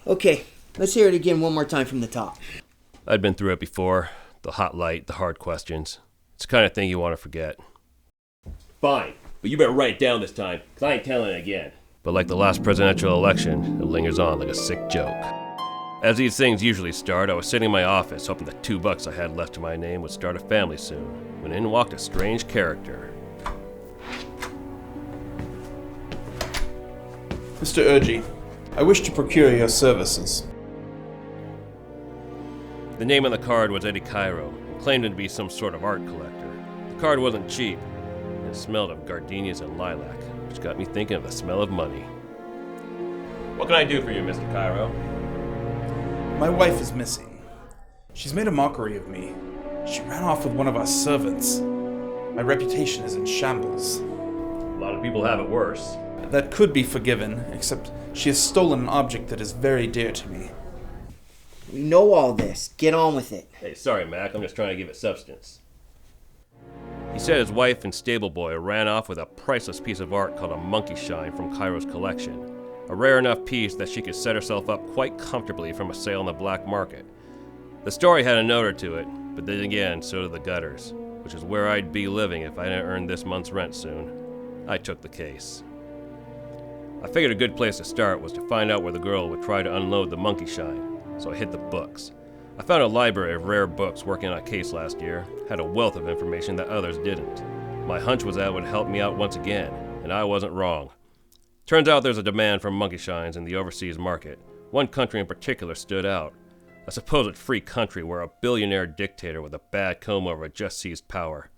Okay, let's hear it again one more time from the top. I'd been through it before. The hot light, the hard questions. It's the kind of thing you want to forget. Fine, but you better write it down this time, because I ain't telling it again. But like the last presidential election, it lingers on like a sick joke. As these things usually start, I was sitting in my office hoping the $2 I had left to my name would start a family soon, when in walked a strange character. Mr. Urgy, I wish to procure your services. The name on the card was Eddie Cairo, and claimed him to be some sort of art collector. The card wasn't cheap. It smelled of gardenias and lilac, which got me thinking of the smell of money. What can I do for you, Mr. Cairo? My wife is missing. She's made a mockery of me. She ran off with one of our servants. My reputation is in shambles. A lot of people have it worse. That could be forgiven, except she has stolen an object that is very dear to me. We know all this. Get on with it. Hey, sorry, Mac. I'm just trying to give it substance. He said his wife and stable boy ran off with a priceless piece of art called a monkey shine from Cairo's collection. A rare enough piece that she could set herself up quite comfortably from a sale on the black market. The story had a note or to it, but then again, so did the gutters, which is where I'd be living if I didn't earn this month's rent soon. I took the case. I figured a good place to start was to find out where the girl would try to unload the monkey shine, so I hit the books. I found a library of rare books working on a case last year, had a wealth of information that others didn't. My hunch was that it would help me out once again, and I wasn't wrong. Turns out there's a demand for monkey shines in the overseas market. One country in particular stood out. A supposed free country where a billionaire dictator with a bad comb-over just seized power.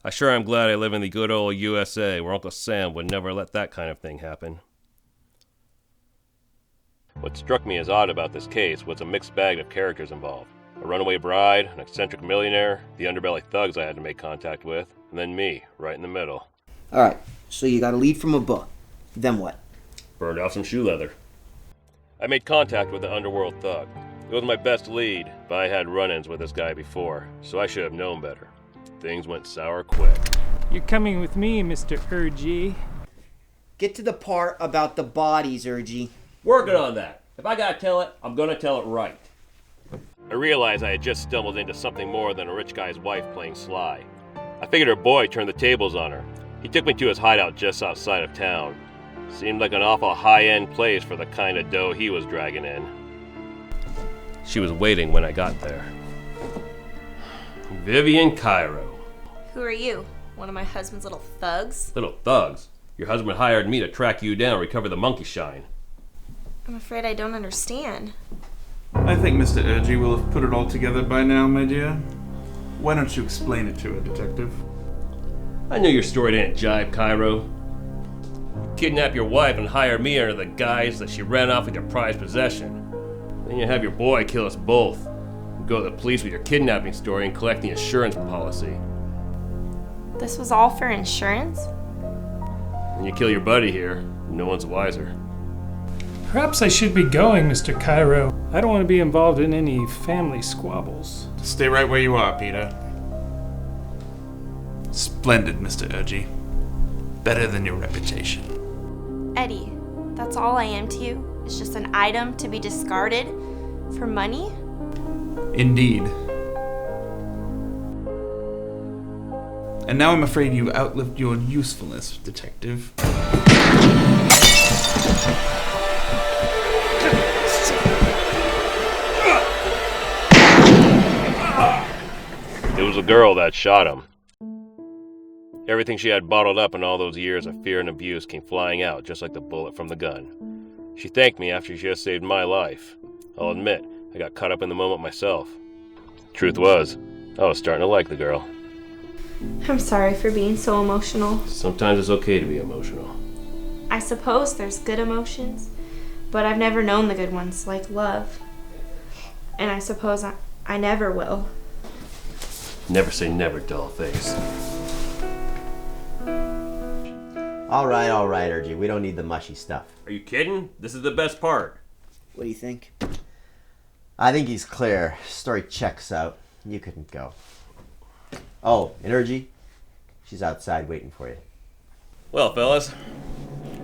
I sure am glad I live in the good old USA where Uncle Sam would never let that kind of thing happen. What struck me as odd about this case was a mixed bag of characters involved. A runaway bride, an eccentric millionaire, the underbelly thugs I had to make contact with, and then me, right in the middle. Alright, so you got a lead from a book. Then what? Burned off some shoe leather. I made contact with the underworld thug. It was my best lead, but I had run-ins with this guy before, so I should have known better. Things went sour quick. You're coming with me, Mr. Urgy. Get to the part about the bodies, Urgy. Working on that. If I gotta tell it, I'm gonna tell it right. I realized I had just stumbled into something more than a rich guy's wife playing sly. I figured her boy turned the tables on her. He took me to his hideout just outside of town. Seemed like an awful high-end place for the kind of dough he was dragging in. She was waiting when I got there. Vivian Cairo. Who are you? One of my husband's little thugs? Little thugs? Your husband hired me to track you down and recover the monkey shine. I'm afraid I don't understand. I think Mr. Urgy will have put it all together by now, my dear. Why don't you explain it to her, Detective? I knew your story didn't jive, Cairo. You kidnap your wife and hire me under the guise that she ran off with your prized possession. Then you have your boy kill us both. You go to the police with your kidnapping story and collect the insurance policy. This was all for insurance? And you kill your buddy here. No one's wiser. Perhaps I should be going, Mr. Cairo. I don't want to be involved in any family squabbles. Stay right where you are, Peter. Splendid, Mr. Urgy. Better than your reputation. Eddie, that's all I am to you? It's just an item to be discarded for money? Indeed. And now I'm afraid you outlived your usefulness, Detective. It was the girl that shot him. Everything she had bottled up in all those years of fear and abuse came flying out just like the bullet from the gun. She thanked me after she just saved my life. I'll admit, I got caught up in the moment myself. Truth was, I was starting to like the girl. I'm sorry for being so emotional. Sometimes it's okay to be emotional. I suppose there's good emotions, but I've never known the good ones, like love. And I suppose I never will. Never say never, dollface. All right, Urgy. We don't need the mushy stuff. Are you kidding? This is the best part. What do you think? I think he's clear. Story checks out. You couldn't go. Oh, and Urgy, she's outside waiting for you. Well, fellas,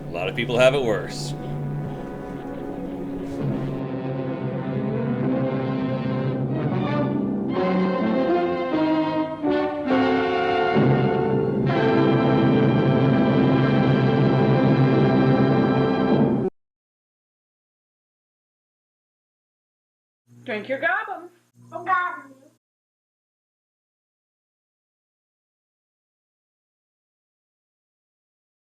a lot of people have it worse. Drink your Gobbum. Gobbum.